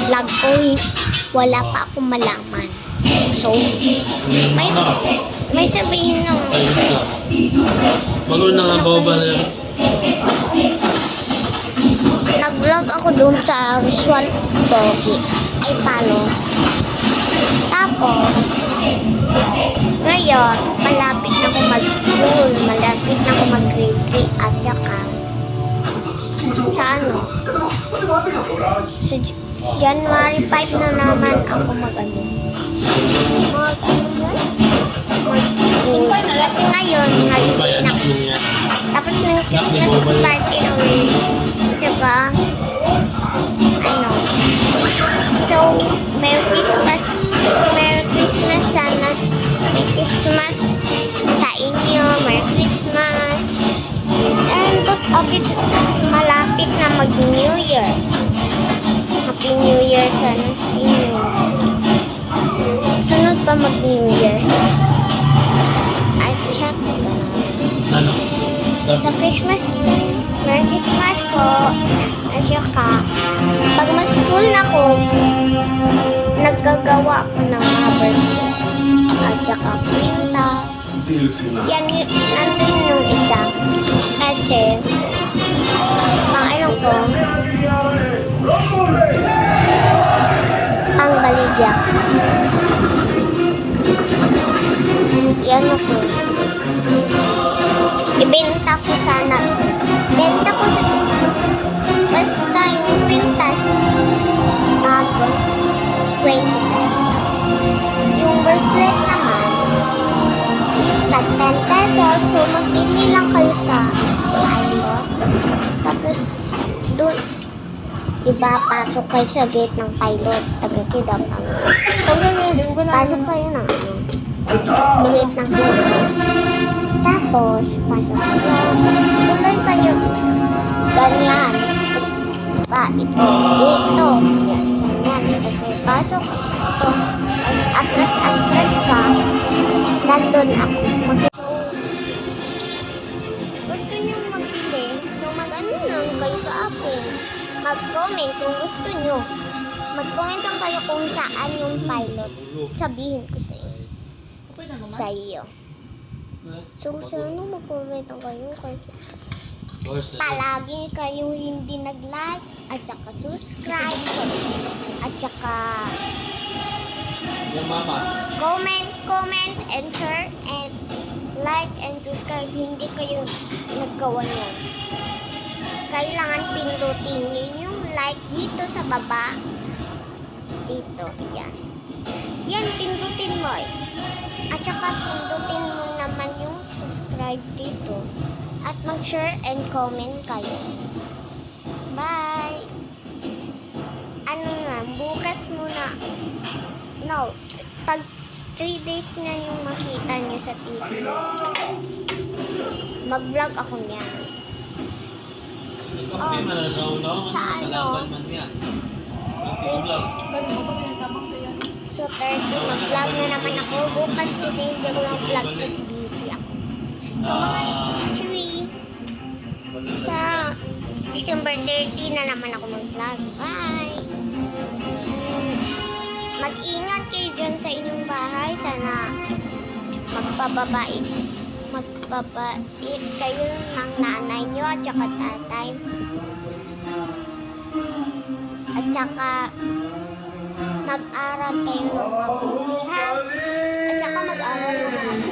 vlog ko, wala pa akong malaman. So, may sabihin nung Magul na nga ba na yun? nag-vlog ako doon sa Visual Pogi. Ay, paano? Tapos, ngayon, malapit na ako mag-school, malapit na ako mag-grade 3 at saka sa ano? Sa January 5 na naman ako mag-ano. Mag-school. Kasi ngayon, Bayan na. niya. Tapos yung Christmas party away. Tsaka, ano. So, Merry Christmas. Merry Christmas sana. Merry Christmas sa inyo. Merry Christmas. And malapit na mag-New Year. Happy New Year sana sa inyo. Sunod pa mag-New Year. Ay, check ko na. Ano? Sa Christmas time. Merry Christmas po. At saka, pag mag-school na ako, naggagawa ako ng covers. At saka, printas. Yan, nandun yung isa. Kasi, ano ko, ang baligya. Yan ako. Ibenta ko sana. Benta ko basta yung kwintas. Bago. 20 pesos. Yung bracelet naman is tag 10 pesos. So, magpili lang kayo sa pilot. Tapos, doon, diba, pasok kayo sa gate ng pilot. Tagakidap ang pasok kayo ng ano. Gate ng pilot. Tapos, pasok kayo. Tuloy pa yun. Ganyan. Pa, ito. Dito. Ganyan. Tapos, pasok ito. Tapos, atras ka. Nandun ako. Gusto nyo magbili? So, mag-ano lang kayo sa akin. Mag-comment kung gusto nyo. Mag-comment lang kayo kung saan yung pilot. Sabihin ko sa iyo. Sa iyo. So, sana mag-comment lang kayo kasi palagi kayong hindi nag-like at saka subscribe at saka comment and share and like and subscribe. Hindi kayo naggawa yan. Kailangan pindutin niyo yung like dito sa baba. Dito, yan. Yan, pindutin mo. At saka pindutin mo naman yung subscribe dito. At mag-share and comment kayo. Bye! Ano na, bukas muna. No, pag 3 days na yung makita nyo sa TV. Mag-vlog ako niyan. Okay, sa ulo, kalaban man yan. So, 30, mag-vlog na naman ako. Bukas kasi hindi ko lang vlog kasi busy ako. So, actually, sa December 30 na naman ako mag-vlog. Bye! Mag-ingat kayo dyan sa inyong bahay. Sana magpababait kayo ng nanay nyo at saka tatay. At saka mag-aral kayo ng mabuti, ha? At saka mag-aral ng mabuti.